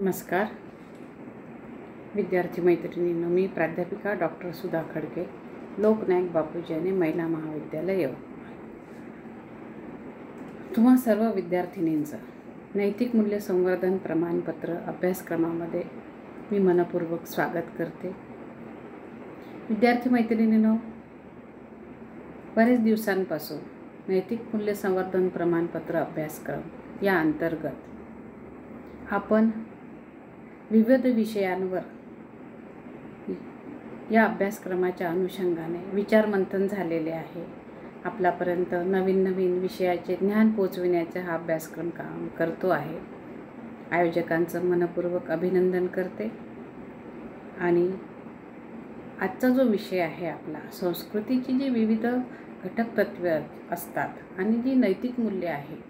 नमस्कार विद्यार्थी मैत्रिणींनो, मी प्राध्यापिका डॉक्टर सुधा खडके, लोकनायक बापूजी महिला महाविद्यालय यवतमाळ. तुम्हा सर्व विद्यार्थिनींचं नैतिक मूल्य संवर्धन प्रमाणपत्र अभ्यासक्रमामध्ये मी मनपूर्वक स्वागत करते. विद्यार्थी मैत्रिणींनो, बरेच दिवसांपासून नैतिक मूल्य संवर्धन प्रमाणपत्र अभ्यासक्रम या अंतर्गत आपण विविध विषयांवर या अभ्यासक्रमाच्या अनुषंगाने विचारमंथन झालेले आहे. आपल्यापर्यंत नवीन नवीन विषयाचे ज्ञान पोचविण्याचा हा अभ्यासक्रम काम करतो आहे. आयोजकांचं मनपूर्वक अभिनंदन करते. आणि आजचा जो विषय आहे आपला, संस्कृतीची जी विविध घटक तत्त्वे असतात आणि जी नैतिक मूल्ये आहे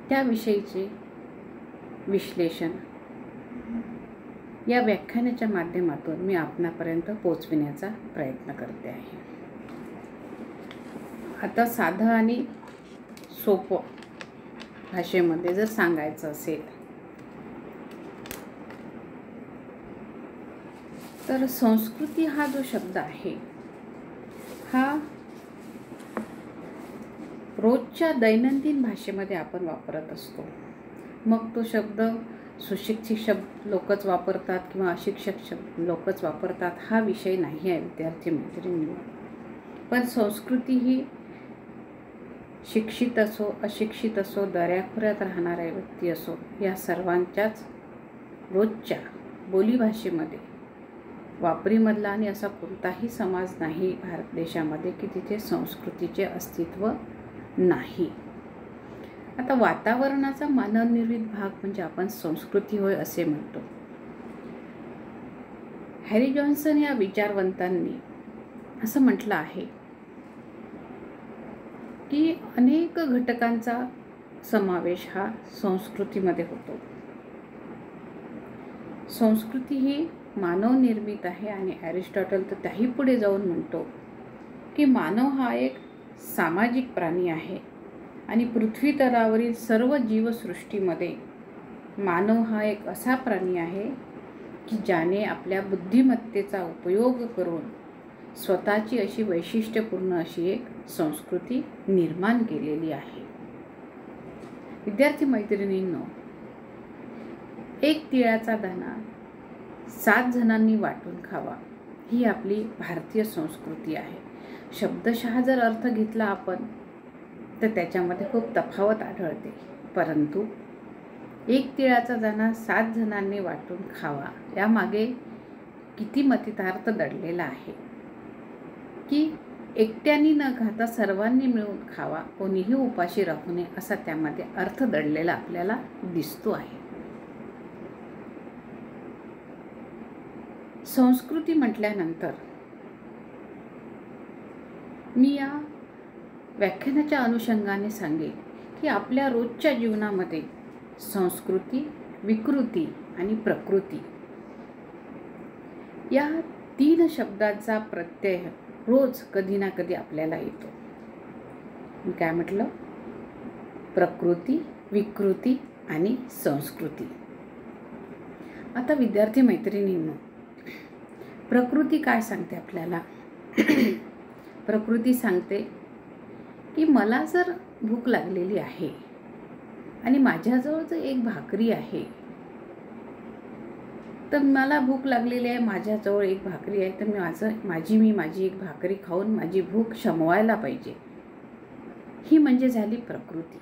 त्याविषयीचे विश्लेषण या व्याख्यानाच्या माध्यमातून मी आपणापर्यंत पोहोचविण्याचा प्रयत्न करते आहे. आता साधं आणि सोपं भाषेमध्ये जर सांगायचं असेल तर संस्कृती हा जो शब्द आहे हा रोजच्या दैनंदिन भाषेमध्ये आपण वापरत असतो. मग तो शब्द सुशिक्षित लोकच वापरतात किंवा अशिक्षित लोकच वापरतात हा विषय नाही आहे विद्यार्थी मैत्रिणींनो. पण संस्कृती ही शिक्षित असो अशिक्षित असो, दऱ्याखोऱ्यात राहणाऱ्या व्यक्ती असो, या सर्वांच्याच रोजच्या बोलीभाषेमध्ये वापरीमधला आणि असा कोणताही समाज नाही भारत देशामध्ये की तिथे संस्कृतीचे अस्तित्व नाही. आता वातावरणाचा मानवनिर्मित भाग म्हणजे आपण संस्कृती होय असे म्हणतो. हॅरी जॉन्सन या विचारवंतांनी असं म्हटलं आहे की अनेक घटकांचा समावेश हा संस्कृतीमध्ये होतो. संस्कृती ही मानवनिर्मित आहे आणि ॲरिस्टॉटल तर त्याही पुढे जाऊन म्हणतो की मानव हा एक सामाजिक प्राणी आहे आणि पृथ्वी तलावरील सर्व जीवसृष्टीमध्ये मानव हा एक असा प्राणी आहे की ज्याने आपल्या बुद्धिमत्तेचा उपयोग करून स्वतःची अशी वैशिष्ट्यपूर्ण अशी एक संस्कृती निर्माण केलेली आहे. विद्यार्थी मैत्रिणींनो, एक तिळाचा दाणा 7 जणांनी वाटून खावा ही आपली भारतीय संस्कृती आहे. शब्दशः जर अर्थ घेतला आपण तर त्याच्यामध्ये खूप तफावत आढळते. परंतु एक तिळाचा दाणा 7 जणांनी वाटून खावा यामागे किती मतितार्थ दडलेला आहे की एकट्याने न खाता सर्वांनी मिळून खावा, कोणीही उपाशी राहू नये असा त्यामध्ये अर्थ दडलेला आपल्याला दिसतो आहे. संस्कृती म्हटल्यानंतर मी या व्याख्यानाच्या अनुषंगाने सांगेन की आपल्या रोजच्या जीवनामध्ये संस्कृती, विकृती आणि प्रकृती या 3 शब्दांचा प्रत्यय रोज कधी ना कधी आपल्याला येतो. मी काय म्हटलं? प्रकृती, विकृती आणि संस्कृती. आता विद्यार्थी मैत्रिणींनो, प्रकृती काय सांगते आपल्याला? प्रकृती सांगते की मला जर भूक लागलेली आहे आणि माझ्याजवळ जर एक भाकरी आहे तर मला भूक लागलेली आहे, माझ्याजवळ एक भाकरी आहे तर मी माझी एक भाकरी खाऊन माझी भूक शमवायला पाहिजे. ही म्हणजे झाली प्रकृती.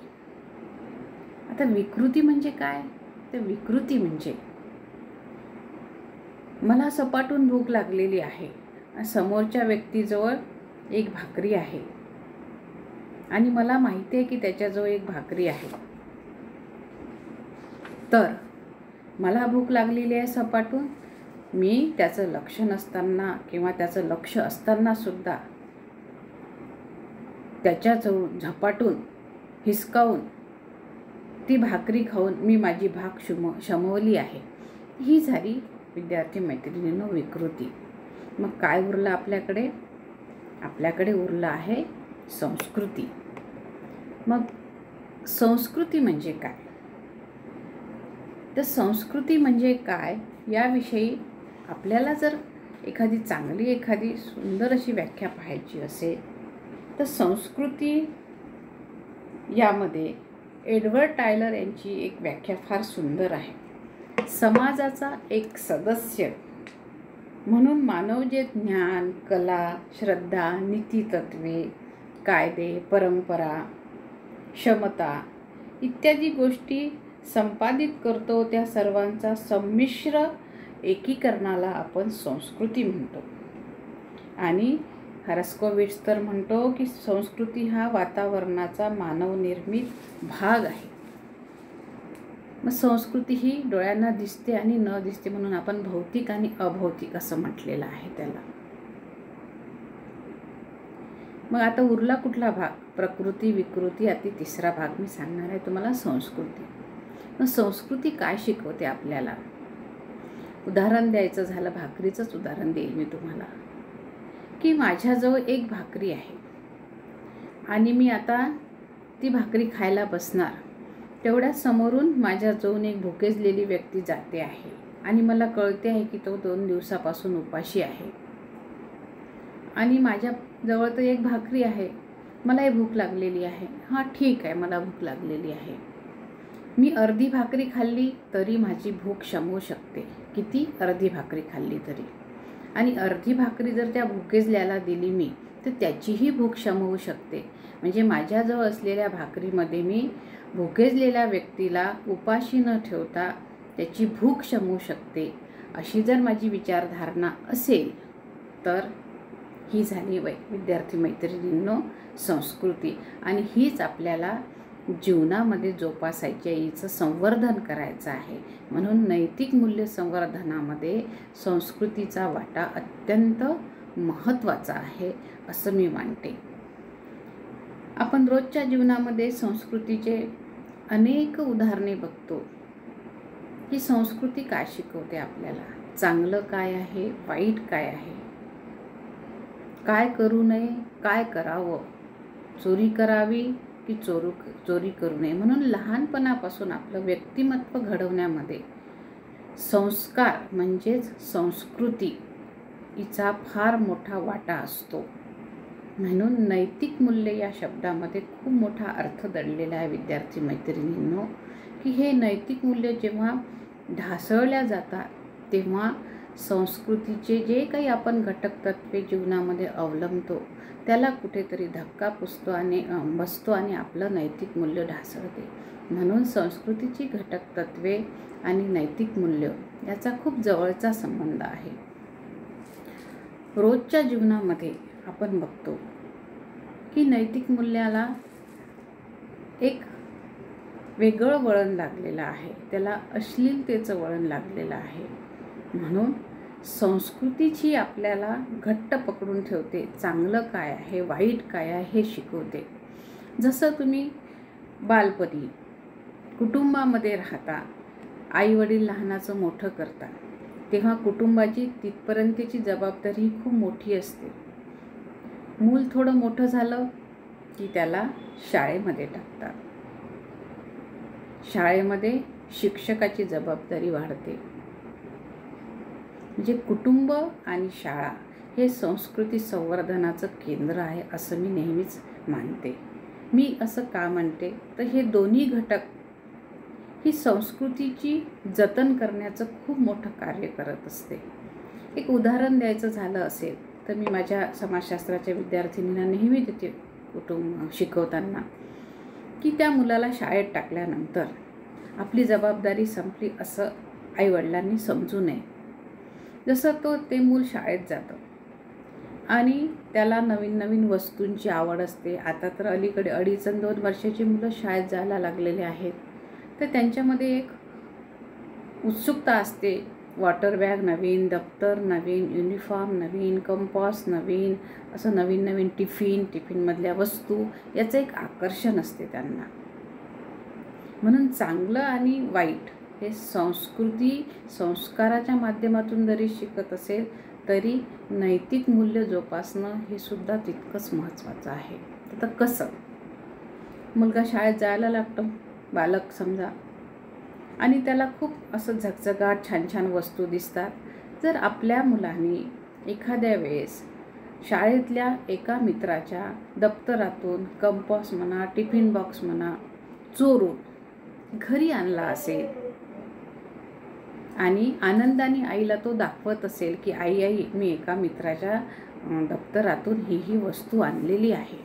आता विकृती म्हणजे काय? तर विकृती म्हणजे मला सपाटून भूक लागलेली आहे आणि समोरच्या व्यक्तीजवळ एक भाकरी आहे आणि मला माहिती आहे की त्याच्याजवळ एक भाकरी आहे, तर मला भूक लागलेली आहे सपाटून, मी त्याचं लक्ष नसताना किंवा त्याचं लक्ष असताना सुद्धा त्याच्याजवळ झपाटून हिसकावून ती भाकरी खाऊन मी माझी भूक शमवली आहे. ही झाली विद्यार्थी मैत्रिणींनो विकृती. मग काय उरलं आपल्याकडे? आपल्याकडे उरलं आहे संस्कृती. मग संस्कृती म्हणजे काय? तर संस्कृती म्हणजे काय याविषयी आपल्याला जर एखादी सुंदर अशी व्याख्या पाहायची असेल तर संस्कृती यामध्ये एडवर्ड टायलर यांची एक व्याख्या फार सुंदर आहे. समाजाचा एक सदस्य म्हणून मानव जे ज्ञान, कला, श्रद्धा, नीतितत्वे, कायदे, परंपरा, क्षमता इत्यादी गोष्टी संपादित करतो, त्या सर्वांचा संमिश्र एकीकरणाला आपण संस्कृती म्हणतो. आणि हरस्कोविट्झ तर म्हणतो की संस्कृती हा वातावरणाचा मानवनिर्मित भाग आहे. मग संस्कृती ही डोळ्यांना दिसते आणि न दिसते म्हणून आपण भौतिक आणि अभौतिक असं म्हटलेलं आहे त्याला. मग आता उरला कुठला भाग? प्रकृती, विकृती, अति तिसरा भाग मी सांगणार आहे तुम्हाला, संस्कृती. मग संस्कृती काय शिकवते आपल्याला? उदाहरण द्यायचं झालं, भाकरीचंच उदाहरण देईल मी तुम्हाला, की माझ्याजवळ एक भाकरी आहे आणि मी आता ती भाकरी खायला बसणार, तेवढ्या समोरून माझ्याजवळ एक भुकेजलेली व्यक्ती जाते आहे आणि मला कळते आहे की तो 2 दिवसापासून उपाशी आहे आणि माझ्याजवळ तर एक भाकरी आहे, मलाही भूक लागलेली आहे. हां ठीक आहे, मला भूक लागलेली आहे. मी अर्धी भाकरी खाल्ली तरी माझी भूक शमवू शकते. किती? अर्धी भाकरी खाल्ली तरी. आणि अर्धी भाकरी जर त्या भुकेजल्याला दिली मी तर त्याचीही भूक शमवू शकते. म्हणजे माझ्याजवळ असलेल्या भाकरीमध्ये मी भुकेजलेल्या व्यक्तीला उपाशी न ठेवता त्याची भूक शमवू शकते. अशी जर माझी विचारधारणा असेल तर ही झाली विद्यार्थी मैत्रिणींनो संस्कृती. आणि हीच आपल्याला जीवनामध्ये जोपासायची आहे, हिचं संवर्धन करायचं आहे. म्हणून नैतिक मूल्य संवर्धनामध्ये संस्कृतीचा वाटा अत्यंत महत्त्वाचा आहे असं मी मानते. आपण रोजच्या जीवनामध्ये संस्कृतीचे अनेक उदाहरणे बघतो की संस्कृती काय शिकवते आपल्याला, चांगलं काय आहे, वाईट काय आहे, काय करू नये, काय करावं, चोरी करावी की चोरी करू नये. म्हणून लहानपणापासून आपलं व्यक्तिमत्व घडवण्यामध्ये संस्कार म्हणजेच संस्कृती हिचा फार मोठा वाटा असतो. म्हणून नैतिक मूल्य या शब्दामध्ये खूप मोठा अर्थ दडलेला आहे विद्यार्थी मैत्रिणींनो, की हे नैतिक मूल्य जेव्हा ढासळल्या जातात तेव्हा संस्कृतीचे जे काही आपण घटक तत्त्वे जीवनामध्ये अवलंबतो त्याला कुठेतरी धक्का बसतो आणि आपलं नैतिक मूल्य ढासळते. म्हणून संस्कृतीची घटक तत्त्वे आणि नैतिक मूल्य याचा खूप जवळचा संबंध आहे. रोजच्या जीवनामध्ये आपण बघतो की नैतिक मूल्याला एक वेगळं वळण लागलेलं आहे, त्याला अश्लीलतेचं वळण लागलेलं आहे. म्हणून संस्कृतीची आपल्याला घट्ट पकडून ठेवते, चांगलं काय आहे, वाईट काय आहे हे शिकवते. जसं तुम्ही बालपणी कुटुंबामध्ये राहता, आई वडील लहानाचं मोठं करतात, तेव्हा कुटुंबाची तिथपर्यंतची जबाबदारी खूप मोठी असते. मूल थोडं मोठं झालं की त्याला शाळेमध्ये टाकतात. शाळेमध्ये शिक्षकाची जबाबदारी वाढते. म्हणजे कुटुंब आणि शाळा हे संस्कृती संवर्धनाचं केंद्र आहे असं मी नेहमीच मानते. मी असं का म्हणते तर हे दोन्ही घटक ही संस्कृतीची जतन करण्याचं खूप मोठं कार्य करत असते. एक उदाहरण द्यायचं झालं असेल तर मी माझ्या समाजशास्त्राच्या विद्यार्थिनींना नेहमी देते कुटुंब शिकवताना की त्या मुलाला शाळेत टाकल्यानंतर आपली जबाबदारी संपली असं आईवडिलांनी समजू नये. जसं ते मूल शाळेत जातं आणि त्याला नवीन नवीन वस्तूंची आवड असते. आता तर अलीकडे 2.5 आणि 2 वर्षाची मुलं शाळेत जायला लागलेले आहेत, तर त्यांच्यामध्ये एक उत्सुकता असते. वॉटर बॅग नवीन, दप्तर नवीन, युनिफॉर्म नवीन, कंपास नवीन, असं नवीन नवीन टिफिनमधल्या वस्तू याचं एक आकर्षण असते त्यांना. म्हणून चांगलं आणि वाईट हे संस्काराच्या माध्यमातून जरी शिकत असेल तरी नैतिक मूल्य जोपासणं हे सुद्धा तितकंच महत्त्वाचं आहे. तर कसं? मुलगा शाळेत जायला लागतो, बालक समजा, आणि त्याला खूप असं झगझगाट छान छान वस्तू दिसतात. जर आपल्या मुलांनी एखाद्या वेळेस शाळेतल्या एका मित्राच्या दप्तरातून कंपास म्हणा, टिफिन बॉक्स म्हणा चोरून घरी आणला असेल आणि आनंदाने आईला तो दाखवत असेल की आई आई मी एका मित्राच्या दप्तरातून ही वस्तू आणलेली आहे,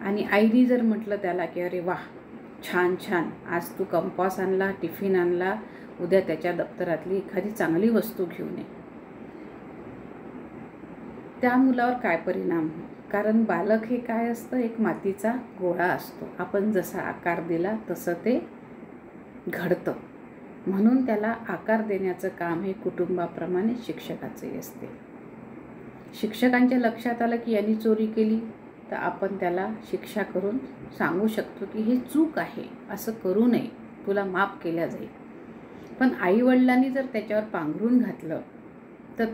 आणि आईने जर म्हटलं त्याला की अरे वाह छान छान, आज तू कंपास आणला, टिफिन आणला, उद्या त्याच्या दप्तरातली एखादी चांगली वस्तू घेऊन ये, त्या मुलावर काय परिणाम हो? कारण बालक हे काय असतं, एक मातीचा गोळा असतो. आपण जसा आकार दिला तसं ते घडतं. म्हणून त्याला आकार देण्याचं काम हे कुटुंबाप्रमाणे शिक्षकाचंही असते. शिक्षकांच्या लक्षात आलं की यांनी चोरी केली तर आपण त्याला शिक्षा करून सांगू शकतो की हे चूक आहे, असं करू नये, तुला माफ केल्या जाईल. पण आईवडिलांनी जर त्याच्यावर पांघरून घातलं तर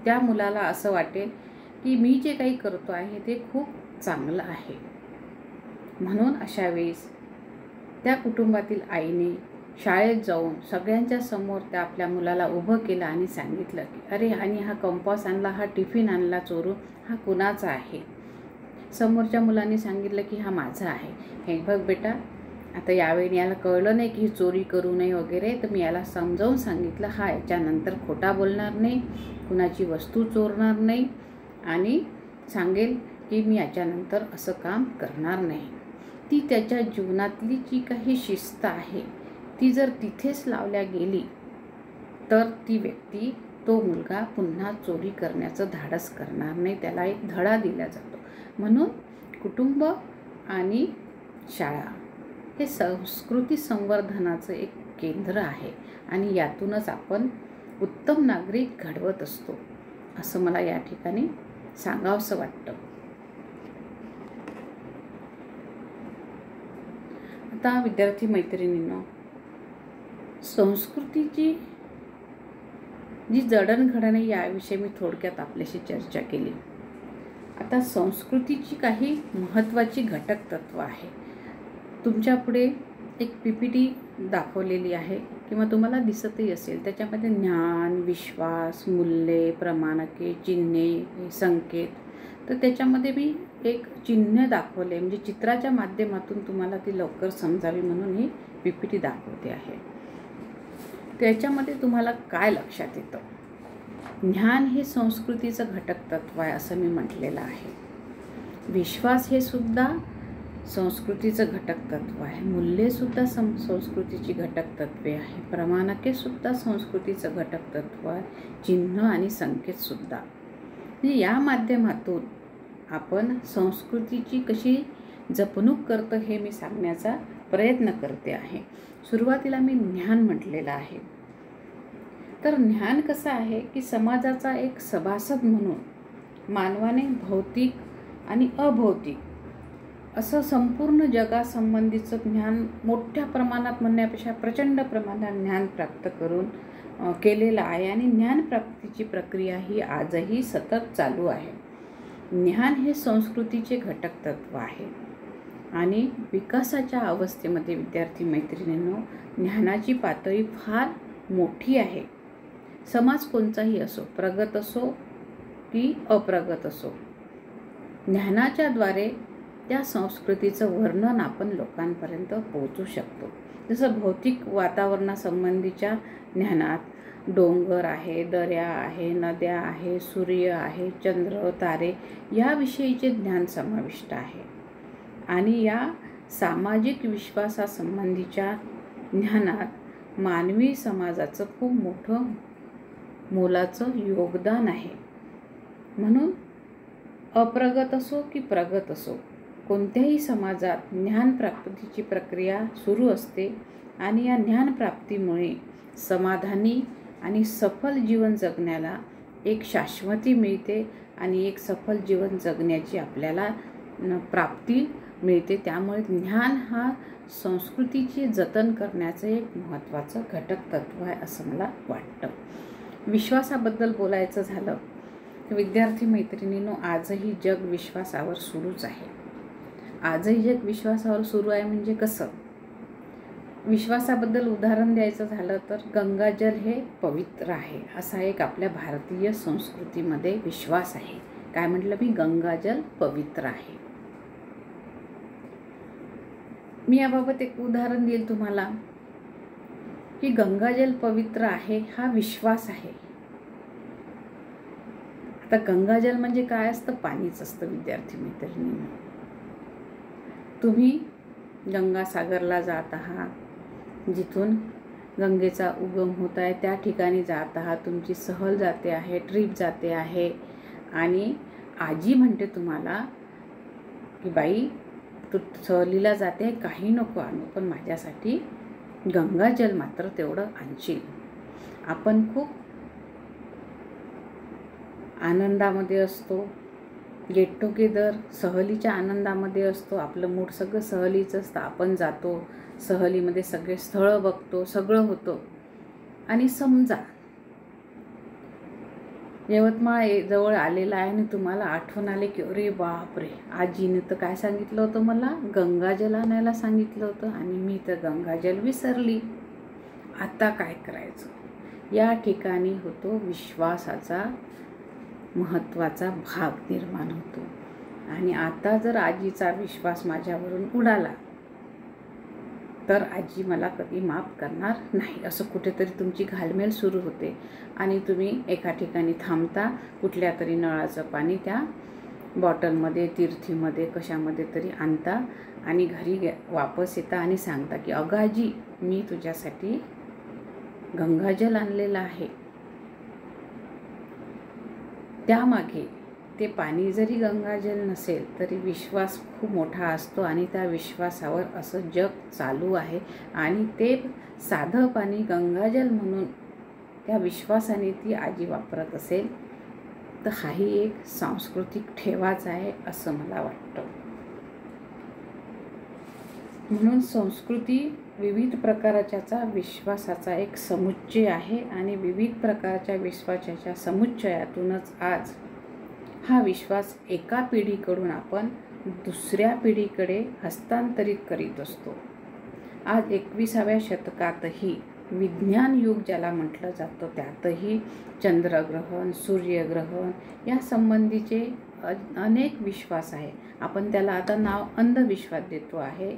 त्या मुलाला असं वाटेल की मी जे काही करतो आहे ते खूप चांगलं आहे. म्हणून अशा वेळेस त्या कुटुंबातील आईने शाळेत जाऊन सगळ्यांच्या समोर त्या आपल्या मुलाला उभं केलं आणि सांगितलं की अरे आणि हा कंपास आणला, हा टिफिन आणला चोरून, हा कुणाचा आहे. समोरच्या मुलांनी सांगितलं की हा माझा आहे. हे बघ बेटा, आता यावेळी याला कळलं नाही की ही चोरी करू नये वगैरे, तर मी याला समजावून सांगितलं, हा याच्यानंतर खोटा बोलणार नाही, कुणाची वस्तू चोरणार नाही आणि सांगेल की मी याच्यानंतर असं काम करणार नाही. ती त्याच्या जीवनातली जी काही शिस्त आहे ती जर तिथेच लावल्या गेली तर ती व्यक्ती, तो मुलगा पुन्हा चोरी करण्याचं धाडस करणार नाही. त्याला एक धडा दिला जातो. म्हणून कुटुंब आणि शाळा हे संस्कृती संवर्धनाचं एक केंद्र आहे आणि यातूनच आपण उत्तम नागरिक घडवत असतो, असं मला या ठिकाणी सांगावंसं वाटतं. आता विद्यार्थी मैत्रिणींनो, संस्कृतीची जी जडणघडण आहे याविषयी मी थोडक्यात आपल्याशी चर्चा केली. आता संस्कृतीची काही महत्त्वाची घटक तत्व आहे. तुमच्या पुढे एक PPT दाखवलेली आहे किंवा तुम्हाला दिसतही असेल. त्याच्यामध्ये ज्ञान, विश्वास, मूल्ये, प्रमाणके, चिन्हे, संकेत. तर त्याच्यामध्ये मी एक चिन्ह दाखवले, म्हणजे चित्राच्या माध्यमातून तुम्हाला ती लवकर समजावी म्हणून ही PPT दाखवते आहे. त्याच्यामध्ये तुम्हाला काय लक्षात येतं? ज्ञान हे संस्कृतीचं घटक तत्व आहे असं मी म्हटलेलं आहे. विश्वास हे सुद्धा संस्कृतीचं घटक तत्व आहे. मूल्येसुद्धा संस्कृतीची घटक तत्वे आहे. प्रमाणके सुद्धा संस्कृतीचं घटक तत्व आहे. चिन्ह आणि संकेतसुद्धा. म्हणजे या माध्यमातून आपण संस्कृतीची कशी जपणूक करतो हे मी सांगण्याचा प्रयत्न करते आहे. सुरुवातीला मी ज्ञान म्हटलेलं आहे. तर ज्ञान कसं आहे की समाजाचा एक सभासद म्हणून मानवाने भौतिक आणि अभौतिक असं संपूर्ण जगासंबंधीचं ज्ञान मोठ्या प्रमाणात म्हणण्यापेक्षा प्रचंड प्रमाणात ज्ञान प्राप्त करून केलेलं आहे आणि ज्ञानप्राप्तीची प्रक्रिया ही आजही सतत चालू आहे. ज्ञान हे संस्कृतीचे घटक तत्व आहे आणि विकासाच्या अवस्थेमध्ये विद्यार्थी मैत्रिणींनो, ज्ञानाची पातळी फार मोठी आहे. समाज कोणताही असो, प्रगत असो की अप्रगत असो, ज्ञानाच्या द्वारे त्या संस्कृतीचं वर्णन आपण लोकांपर्यंत पोहोचू शकतो. जसं भौतिक वातावरणासंबंधीच्या ज्ञानात डोंगर आहे, दऱ्या आहे, नद्या आहे, सूर्य आहे, चंद्र, तारे याविषयीचे ज्ञान समाविष्ट आहे. आणि या सामाजिक विश्वासासंबंधीच्या ज्ञानात मानवी समाजाचं खूप मोठं मोलाचं योगदान आहे. म्हणून अप्रगत असो की प्रगत असो, कोणत्याही समाजात ज्ञानप्राप्तीची प्रक्रिया सुरू असते आणि या ज्ञानप्राप्तीमुळे समाधानी आणि सफल जीवन जगण्याला एक शाश्वती मिळते आणि एक सफल जीवन जगण्याची आपल्याला प्राप्ती मिळते. त्यामुळे ज्ञान हा संस्कृतीचे जतन करण्याचं एक महत्त्वाचं घटक तत्व आहे असं मला वाटतं. विश्वासाबद्दल बोलायचं झालं तर विद्यार्थी मैत्रिणींनो, आजही जग विश्वासावर सुरूच आहे. आजही जग विश्वासावर सुरू आहे म्हणजे कसं? विश्वासाबद्दल उदाहरण द्यायचं झालं तर गंगाजल हे पवित्र आहे असा एक आपल्या भारतीय संस्कृतीमध्ये विश्वास आहे. काय म्हटलं मी? गंगाजल पवित्र आहे. मी याबाबत एक उदाहरण देईल तुम्हाला की गंगाजल पवित्र आहे हा विश्वास आहे. आता गंगाजल म्हणजे काय असतं? पाणीच असतं विद्यार्थी मैत्रिणींनो. तुम्ही गंगासागरला जात आहात, जिथून गंगेचा उगम होत आहे त्या ठिकाणी जात आहात. तुमची सहल जाते आहे, ट्रिप जाते आहे आणि आजी म्हणते तुम्हाला की बाई तू सहलीला जाते, काही नको आणू पण माझ्यासाठी गंगाजल मात्र तेवढं आणशील. आपण खूप आनंदामध्ये असतो, गेट टुगेदर सहलीच्या आनंदामध्ये असतो. आपलं मूड सगळं सहलीचं असतं. आपण जातो सहलीमध्ये, सगळे स्थळं बघतो, सगळं होतं. आणि समजा यवतमाळ जवळ आलेला आहे आणि तुम्हाला आठवण आले की अरे बापरे, आजीने तर काय सांगितलं होतं मला? गंगाजल आणायला सांगितलं होतं आणि मी तर गंगाजल विसरली. आता काय करायचं? या ठिकाणी होतो विश्वासाचा महत्त्वाचा भाग निर्माण होतो. आणि आता जर आजीचा विश्वास माझ्यावरून उडाला तर आजी मला कधी माफ करणार नाही, असं कुठेतरी तुमची घालमेल सुरू होते. आणि तुम्ही एका ठिकाणी थांबता, कुठल्या तरी नळाचं पाणी त्या बॉटलमध्ये, तिर्थीमध्ये, कशामध्ये तरी आणता आणि घरी वापस येता आणि सांगता की अगं आजी, मी तुझ्यासाठी गंगाजल आणलेलं आहे. त्यामागे ते पाणी जरी गंगाजल नसेल तरी विश्वास खूप मोठा असतो आणि त्या विश्वासावर असं जग चालू आहे. आणि ते साधं पाणी गंगाजल म्हणून त्या विश्वासाने ती आजी वापरत असेल तर हाही एक सांस्कृतिक ठेवाच आहे असं मला वाटतं. म्हणून संस्कृती विविध प्रकारच्या विश्वासाचा एक समुच्चय आहे आणि विविध प्रकारच्या विश्वासाच्या समुच्चयातूनच आज हा विश्वास एका पिढीकडून आपण दुसऱ्या पिढीकडे हस्तांतरित करीत असतो. आज 21व्या शतकातही विज्ञान युग ज्याला म्हटलं जातं, त्यातही चंद्रग्रहण, सूर्यग्रहण या संबंधीचे अनेक विश्वास आहे. आपण त्याला आता नाव अंधविश्वास देतो आहे.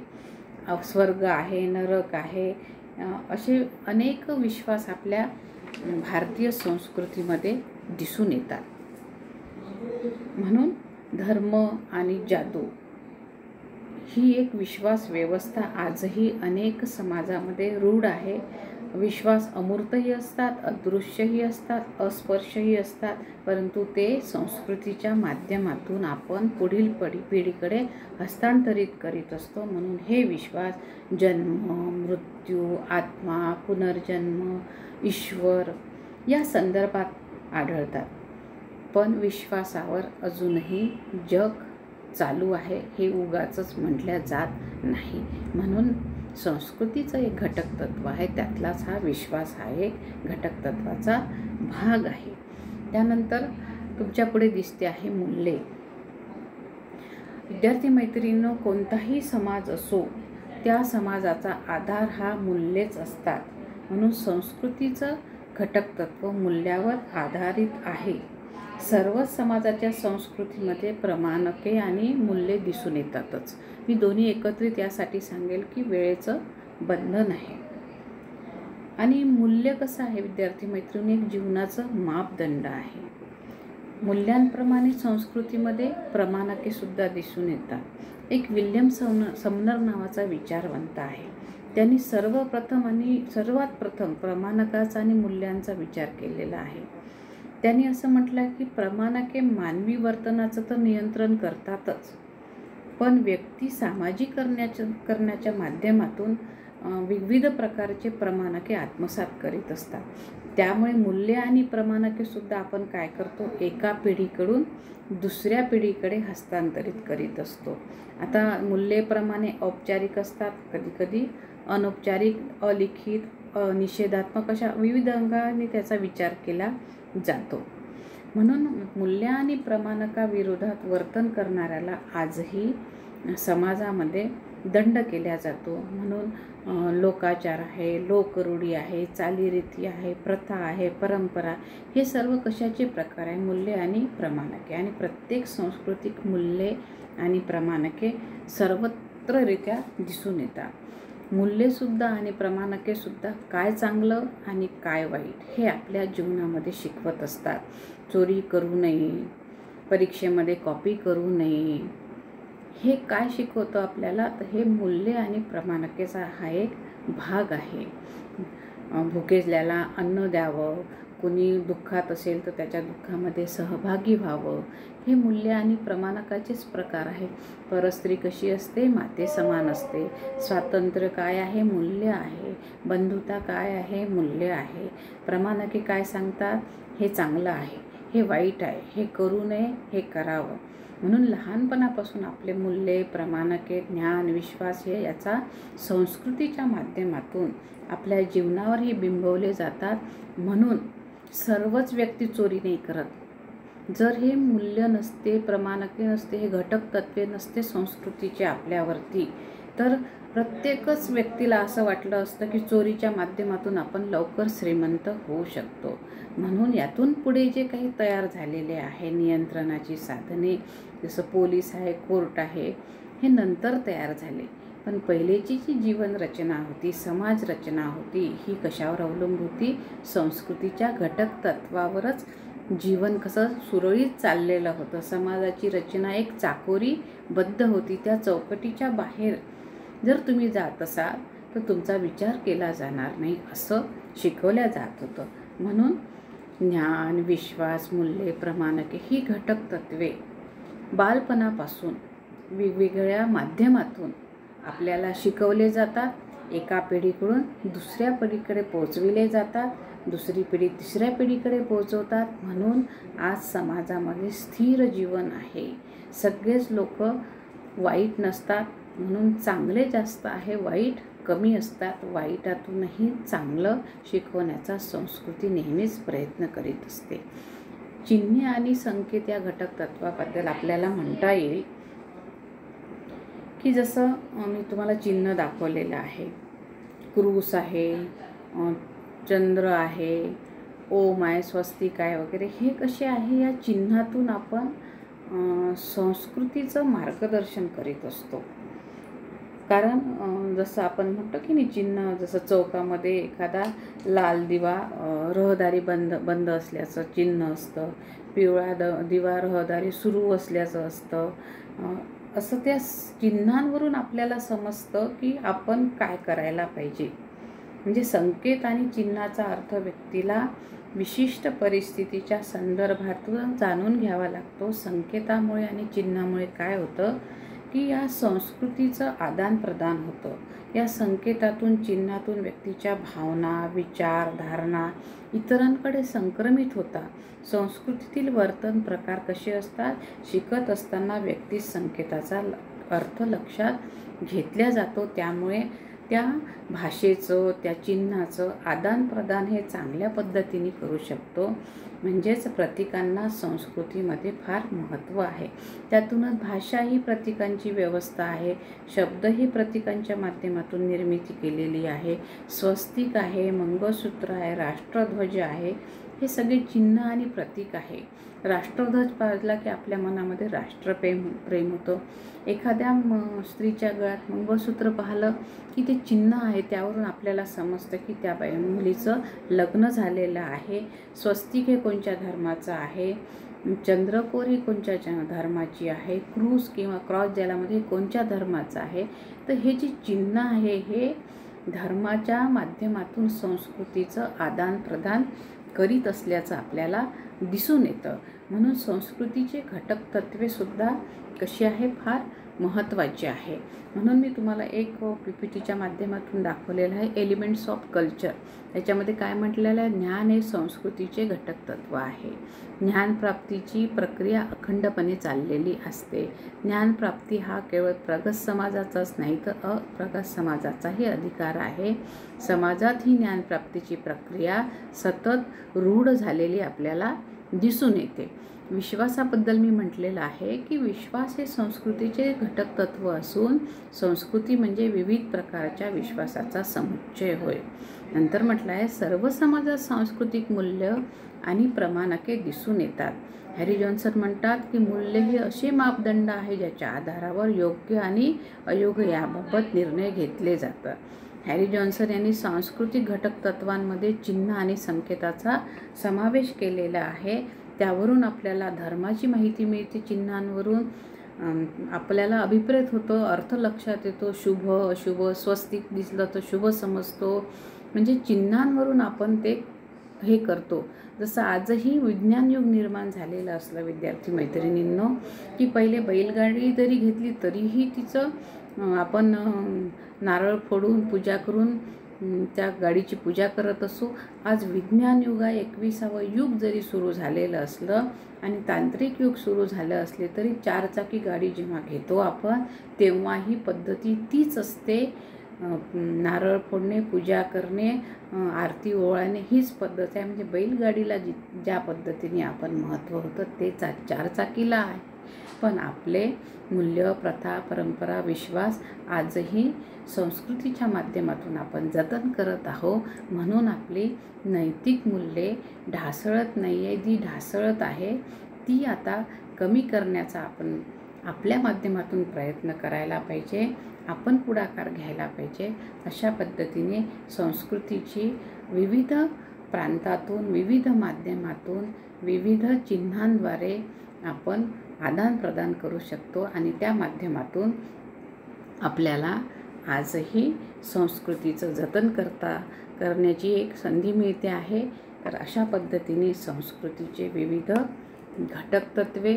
स्वर्ग आहे, नरक आहे, असे अनेक विश्वास आपल्या भारतीय संस्कृतीमध्ये दिसून येतात. म्हणून धर्म आणि जादू ही एक विश्वास व्यवस्था आजही अनेक समाजामध्ये रूढ आहे. विश्वास अमूर्तही असतात, अदृश्यही असतात, अस्पर्शही असतात, परंतु ते संस्कृतीच्या माध्यमातून आपण पुढील पिढीकडे हस्तांतरित करीत असतो. म्हणून हे विश्वास जन्म, मृत्यू, आत्मा, पुनर्जन्म, ईश्वर या संदर्भात आढळतात. पण विश्वासावर अजूनही जग चालू आहे हे उगाचच म्हटल्या जात नाही. म्हणून संस्कृतीचं एक घटक तत्व आहे, त्यातलाच हा विश्वास हा एक घटक तत्वाचा भाग आहे. त्यानंतर तुमच्या पुढे दिसते आहे मूल्ये. विद्यार्थी मैत्रिणींनो, कोणताही समाज असो त्या समाजाचा आधार हा मूल्येच असतात. म्हणून संस्कृतीचं घटक तत्व मूल्यावर आधारित आहे. सर्वच समाजाच्या संस्कृतीमध्ये प्रमाणके आणि मूल्ये दिसून येतातच. मी दोन्ही एकत्रित यासाठी सांगेल की वेळेचं बंधन आहे. आणि मूल्य कसं आहे विद्यार्थी मैत्रिणी? एक जीवनाचं मापदंड आहे. मूल्यांप्रमाणे संस्कृतीमध्ये प्रमाणके सुद्धा दिसून येतात. एक विल्यम समनर नावाचा विचारवंत आहे. त्यांनी सर्वात प्रथम प्रमाणकाचा आणि मूल्यांचा विचार केलेला आहे. त्यांनी असं म्हटलं की प्रमाणके मानवी वर्तनाचं तर नियंत्रण करतातच, पण व्यक्ती सामाजिक करण्याच्या माध्यमातून विविध प्रकारचे प्रमाणके आत्मसात करीत असतात. त्यामुळे मूल्य आणि प्रमाणके सुद्धा आपण काय करतो? एका पिढीकडून दुसऱ्या पिढीकडे हस्तांतरित करीत असतो. आता मूल्येप्रमाणे औपचारिक असतात, कधीकधी अनौपचारिक, अलिखित, निषेधात्मक अशा विविध अंगाने त्याचा विचार केला जातो. म्हणून मूल्य आणि प्रमाणकाविरोधात वर्तन करणाऱ्याला आजही समाजामध्ये दंड केला जातो. म्हणून लोकाचार आहे, लोकरूढी आहे, चालीरीती आहे, प्रथा आहे, परंपरा, हे सर्व कशाचे प्रकार आहे? मूल्ये आणि प्रमाणके. आणि प्रत्येक सांस्कृतिक मूल्ये आणि प्रमाणके सर्वत्ररित्या दिसून येतात. मूल्येसुद्धा आणि प्रमाणकेसुद्धा काय चांगलं आणि काय वाईट हे आपल्या जीवनामध्ये शिकवत असतात. चोरी करू नये, परीक्षेमध्ये कॉपी करू नये, हे काय शिकवतं आपल्याला? तर हे मूल्य आणि प्रमाणकेचा हा एक भाग आहे. भुकेल्याला अन्न द्यावं, कोणी दुःखात असेल तर त्याच्या दुःखामध्ये सहभागी व्हावं, हे मूल्य आणि प्रमाणकाचेच प्रकार आहे. परस्त्री कशी असते? माते समान असते. स्वातंत्र्य काय आहे? मूल्य आहे. बंधुता काय आहे? मूल्य आहे. प्रमाणके काय सांगतात? हे चांगलं आहे, हे वाईट आहे, हे करू नये, हे करावं. म्हणून लहानपणापासून आपले मूल्ये, प्रमाणके, ज्ञान, विश्वास हे याचा संस्कृतीच्या माध्यमातून आपल्या जीवनावरही बिंबवले जातात. म्हणून सर्वच व्यक्ती चोरी नाही करत. जर हे मूल्य नसते, प्रमाणके नसते, हे घटक तत्वे नसते संस्कृतीचे आपल्यावरती, तर प्रत्येकच व्यक्तीला असं वाटलं असतं की चोरीच्या माध्यमातून आपण लवकर श्रीमंत होऊ शकतो. म्हणून यातून पुढे जे काही तयार झालेले आहे नियंत्रणाची साधने, जसं पोलीस आहे, कोर्ट आहे, हे नंतर तयार झाले. पण पहिलेची जी जीवन रचना होती, समाज रचना होती, ही कशावर अवलंबून होती? संस्कृतीच्या घटक तत्वावरच जीवन कसं सुरळीत चाललेलं होतं. समाजाची रचना एक चाकोरीबद्ध होती. त्या चौकटीच्या बाहेर जर तुम्ही जात असाल तर तुमचा विचार केला जाणार नाही, असं शिकवल्या जात होतं. म्हणून ज्ञान, विश्वास, मूल्ये, प्रमाणके ही घटक तत्वे बालपणापासून वेगवेगळ्या माध्यमातून आपल्याला शिकवले जातात. एका पिढीकडून दुसऱ्या पिढीकडे पोहोचविले जातात, दुसरी पिढी तिसऱ्या पिढीकडे पोहोचवतात. म्हणून आज समाजामध्ये स्थिर जीवन आहे. सगळेच लोक वाईट नसतात, म्हणून चांगले जास्त आहे, वाईट कमी असतात. वाईटातूनही चांगलं शिकवण्याचा संस्कृती नेहमीच प्रयत्न करीत असते. चिन्हे आणि संकेत या घटक तत्वाबद्दल आपल्याला म्हणता येईल की जसं मी तुम्हाला चिन्ह दाखवलेलं आहे, क्रूस आहे, चंद्र आहे, ओम आहे, स्वस्तिक आहे वगैरे, हे कसे आहे? या चिन्हातून आपण संस्कृतीचं मार्गदर्शन करीत असतो. कारण जसं आपण म्हणतो की नाही, चिन्ह जसं चौकामध्ये एखादा लाल दिवा रहदारी बंद असल्याचं चिन्ह असतं, पिवळा दिवा रहदारी सुरू असल्याचं असतं. असं त्या चिन्हांवरून आपल्याला समजतं की आपण काय करायला पाहिजे. म्हणजे संकेत आणि चिन्हाचा अर्थ व्यक्तीला विशिष्ट परिस्थितीच्या संदर्भातून जाणून घ्यावा लागतो. संकेतामुळे आणि चिन्हामुळे काय होतं की या संस्कृतीचं आदानप्रदान होतं. या संकेतातून, चिन्हातून व्यक्तीच्या भावना, विचार, धारणा इतरांकडे संक्रमित होतात. संस्कृतीतील वर्तन प्रकार कसे असतात? शिकत असताना व्यक्ती संकेताचा अर्थ लक्षात घेतला जातो. त्यामुळे त्या भाषेचं, त्या चिन्हाचं आदानप्रदान हे चांगल्या पद्धतीने करू शकतो. म्हणजेच प्रतीकांना संस्कृतीमध्ये फार महत्त्व आहे. त्यातूनच भाषा ही प्रतीकांची व्यवस्था आहे. शब्द ही प्रतीकांच्या माध्यमातून निर्मिती केलेली आहे. स्वस्तिक आहे, मंगळसूत्र आहे, राष्ट्रध्वज आहे, हे सगळे चिन्ह आणि प्रतीक आहे. राष्ट्रध्वज पाहिला की आपल्या मनामध्ये राष्ट्रप्रेम होतं. एखाद्या स्त्रीच्या गळ्यात मंगळसूत्र पाहिलं की ते चिन्ह आहे, त्यावरून आपल्याला समजतं की त्या मुलीचं लग्न झालेलं आहे. स्वस्तिक हे कोणत्या धर्माचं आहे, चंद्रकोर ही कोणत्या धर्माची आहे, क्रूस किंवा क्रॉस ज्यालामध्ये कोणत्या धर्माचं आहे. तर हे जे चिन्ह आहे हे धर्माच्या माध्यमातून संस्कृतीचं आदानप्रदान करीत असल्याचं आपल्याला दिसून येतं. म्हणून संस्कृतीचे घटक तत्वेसुद्धा कशी आहे? फार महत्त्वाची आहे. म्हणून मी तुम्हाला एक PPTच्या माध्यमातून दाखवलेलं आहे, एलिमेंट्स ऑफ कल्चर. त्याच्यामध्ये काय म्हटलेलं आहे? ज्ञान हे संस्कृतीचे घटक तत्व आहे. ज्ञानप्राप्तीची प्रक्रिया अखंडपणे चाललेली असते. ज्ञानप्राप्ती हा केवळ प्रगत समाजाचाच नाही तर अप्रगत समाजाचाही अधिकार आहे. समाजात ही ज्ञानप्राप्तीची प्रक्रिया सतत रूढ झालेली आपल्याला दिसून येते. विश्वासाबद्दल मी म्हटलेलं आहे की विश्वास हे संस्कृतीचे घटक तत्व असून संस्कृती म्हणजे विविध प्रकारच्या विश्वासाचा समुच्चय होय. नंतर म्हटलं आहे सर्व समाजात सांस्कृतिक मूल्य आणि प्रमाणके दिसून येतात. हॅरी जॉन्सन म्हणतात की मूल्य हे असे मापदंड आहे ज्याच्या आधारावर योग्य आणि अयोग्य याबाबत निर्णय घेतले जातात. हॅरी जॉन्सन यांनी सांस्कृतिक घटक तत्वांमध्ये चिन्ह आणि संकेताचा समावेश केलेला आहे. त्यावरून आपल्याला धर्माची माहिती मिळते. चिन्हांवरून आपल्याला अभिप्रेत होतो, अर्थ लक्षात येतो, शुभ अशुभ, स्वस्तिक दिसलं तर शुभ समजतो. म्हणजे चिन्हांवरून आपण ते हे करतो. जसं आजही विज्ञान युग निर्माण झालेलं असलं विद्यार्थी मैत्रिणींनो, की पहिले बैलगाडी जरी घेतली तरीही तिचं आपण नारळ फोडून पूजा करून त्या गाडीची पूजा करत असू. आज विज्ञान युग आहे, 21वे युग जरी सुरू झालेलं असलं आणि तांत्रिक युग सुरू झालं असले तरी चारचाकी गाडी जेव्हा घेतो आपण तेव्हाही पद्धती तीच असते. नारळ फोडणे, पूजा करणे, आरती ओवाळणे हीच पद्धत आहे. म्हणजे बैलगाडीला ज्या पद्धतीने आपण महत्त्व होतं ते चारचाकीला आहे. पण आपले मूल्य, प्रथा, परंपरा, विश्वास आजही संस्कृतीच्या माध्यमातून आपण जतन करत आहोत. म्हणून आपली नैतिक मूल्ये ढासळत नाही आहे. जी ढासळत आहे ती आता कमी करण्याचा आपण आपल्या माध्यमातून प्रयत्न करायला पाहिजे. आपण पुढाकार घ्यायला पाहिजे. अशा पद्धतीने संस्कृतीची विविध प्रांतातून, विविध माध्यमातून, विविध चिन्हांद्वारे आपण आदानप्रदान करू शकतो आणि त्या माध्यमातून आपल्याला आजही संस्कृतीचं जतन करण्याची एक संधी मिळते आहे. तर अशा पद्धतीने संस्कृतीचे विविध घटक तत्वे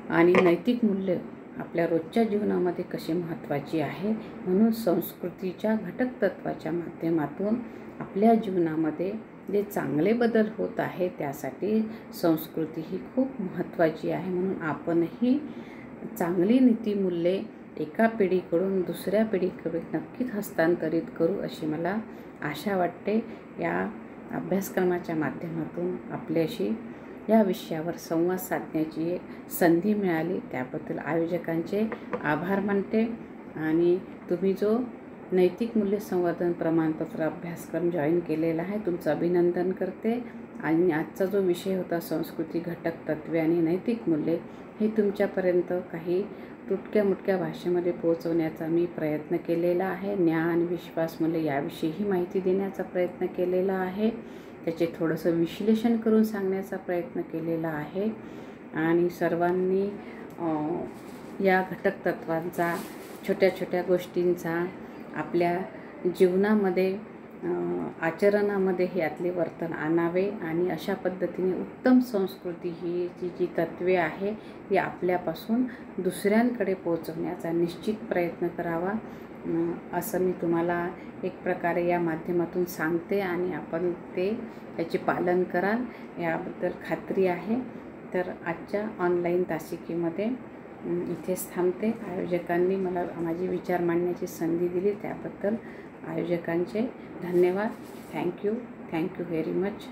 आणि नैतिक मूल्य आपल्या रोजच्या जीवनामध्ये कशी महत्त्वाची आहे. म्हणून संस्कृतीच्या घटक तत्वाच्या माध्यमातून आपल्या जीवनामध्ये जे चांगले बदल होत आहे त्यासाठी संस्कृती ही खूप महत्त्वाची आहे. म्हणून आपणही चांगली नीतिमूल्ये एका पिढीकडून दुसऱ्या पिढीकडे नक्कीच हस्तांतरित करू अशी मला आशा वाटते. या अभ्यासक्रमाच्या माध्यमातून आपल्याशी या विषयावर संवाद साधण्याची एक संधी मिळाली त्याबद्दल आयोजकांचे आभार मानते. आणि तुम्ही जो नैतिक मूल्य संवर्धन प्रमाणपत्र अभ्यासक्रम जॉईन केलेला आहे तुमचं अभिनंदन करते. आणि आजचा जो विषय होता संस्कृती, घटक तत्वे आणि नैतिक मूल्ये हे तुमच्यापर्यंत काही तुटक्या मुटक्या भाषेमध्ये पोहोचवण्याचा मी प्रयत्न केलेला आहे. ज्ञान, विश्वास, मूल्य याविषयीही माहिती देण्याचा प्रयत्न केलेला आहे. त्याचे थोडंसं विश्लेषण करून सांगण्याचा प्रयत्न केलेला आहे. आणि सर्वांनी या घटक तत्वांचा, छोट्या छोट्या गोष्टींचा आपल्या जीवनामध्ये, आचरणामध्ये यातले वर्तन आणावे आणि अशा पद्धतीने उत्तम संस्कृती ही जी तत्वे आहे ती आपल्यापासून दुसऱ्यांकडे पोहोचवण्याचा निश्चित प्रयत्न करावा असं मी तुम्हाला एक प्रकारे या माध्यमातून सांगते. आणि आपण याचे पालन कराल याबद्दल खात्री आहे. तर आजच्या ऑनलाईन तासिकेमध्ये इथेच थांबते. आयोजकांनी मला माझे विचार मांडण्याची संधी दिली त्याबद्दल आयोजकांचे धन्यवाद. Thank you very much.